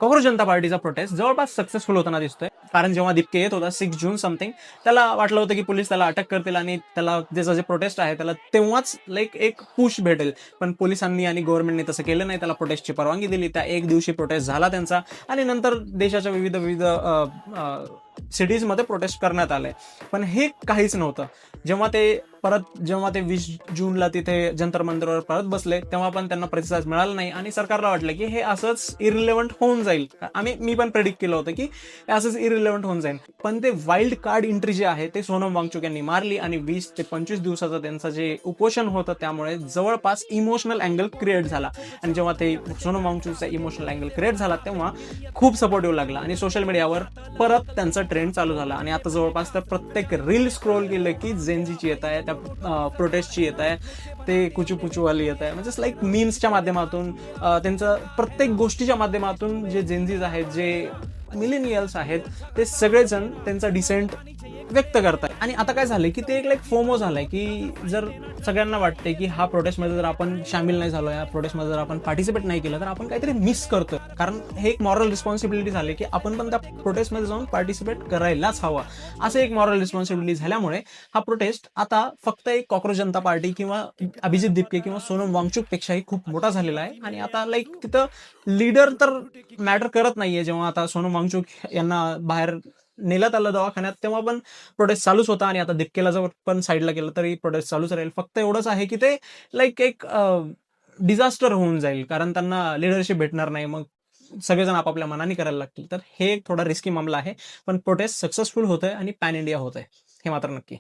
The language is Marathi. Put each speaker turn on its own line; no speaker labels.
काँग्रेस जनता पार्टीचा प्रोटेस्ट जवळपास सक्सेसफुल होताना दिसतोय. कारण जेव्हा दीप्के येत होता 6 जून समथिंग, त्याला वाटलं होतं की पोलीस त्याला अटक करतील आणि त्याला त्याचं जे प्रोटेस्ट आहे त्याला तेव्हाच लाईक एक पुश भेटेल. पण पोलिसांनी आणि गव्हर्नमेंटने तसं केलं नाही. त्याला प्रोटेस्टची परवानगी दिली. त्या एक दिवशी प्रोटेस्ट झाला त्यांचा आणि नंतर देशाच्या विविध विविध सिटीजमध्ये प्रोटेस्ट करण्यात आले. पण हे काहीच नव्हतं. जेव्हा ते 20 जूनला तिथे जंतर मंतरवर परत बसले, तेव्हा पण त्यांना प्रतिसाद मिळाला नाही आणि सरकारला वाटलं की हे असंच इरिलेव्हंट होऊन जाईल. मी पण प्रेडिक्ट केलं होतं की हे असंच इरिलेव्हंट होऊन जाईल. पण ते वाईल्ड कार्ड एंट्री जे आहे ते सोनम वांगचुक यांनी मारली आणि 20 ते 25 दिवसाचं त्यांचं जे उपोषण होतं त्यामुळे जवळपास इमोशनल अँगल क्रिएट झाला. आणि जेव्हा ते सोनम वांगचुकचा इमोशनल अँगल क्रिएट झाला तेव्हा खूप सपोर्टिव्ह लागला आणि सोशल मीडियावर परत त्यांचा ट्रेंड चालू झाला. आणि आता जवळपास तर प्रत्येक रील स्क्रोल केलं की जेनजीची येत आहे, त्या प्रोटेस्टची येत आहे, ते कुचूपुचूवाली येत आहे. म्हणजे लाईक मीम्सच्या माध्यमातून त्यांचं प्रत्येक गोष्टीच्या माध्यमातून जे जेनजीज आहेत, जे मिलेनियल्स आहेत, ते सगळेजण त्यांचा डिसेंट व्यक्त करतात. आणि आता काय झालंय की ते एक लाईक फोमो झालंय की जर सगळ्यांना वाटतंय की हा प्रोटेस्टमध्ये जर आपण सामील नाही झालो, या प्रोटेस्टमध्ये जर आपण पार्टिसिपेट नाही केलं तर आपण काहीतरी मिस करतोय. कारण हे एक मॉरल रिस्पॉन्सिबिलिटी झाली की आपण पण त्या प्रोटेस्टमध्ये जाऊन पार्टिसिपेट करायलाच हवा. असं एक मॉरल रिस्पॉन्सिबिलिटी झाल्यामुळे हा प्रोटेस्ट आता फक्त एक काँग्रेस जनता पार्टी किंवा अभिजित दिपके किंवा सोनम वांगचुक पेक्षाही खूप मोठा झालेला आहे. आणि आता लाईक तिथं लीडर तर मॅटर करत नाहीये. जेव्हा आता सोनम वांगचुक यांना बाहेर नेण्यात आलं दवाखान्यात तेव्हा पण प्रोटेस्ट चालूच होता आणि आता दिपकेला जर पण साईडला केलं तरी प्रोटेस्ट चालूच राहील. फक्त एवढंच आहे की ते लाईक एक डिझास्टर होऊन जाईल. कारण त्यांना लिडरशिप भेटणार नाही. मग सगळेजण आपापल्या मनाने करायला लागतील. तर हे एक थोडा रिस्की मामला आहे. पण प्रोटेस्ट सक्सेसफुल होतोय आणि पॅन इंडिया होत आहे, हे मात्र नक्की.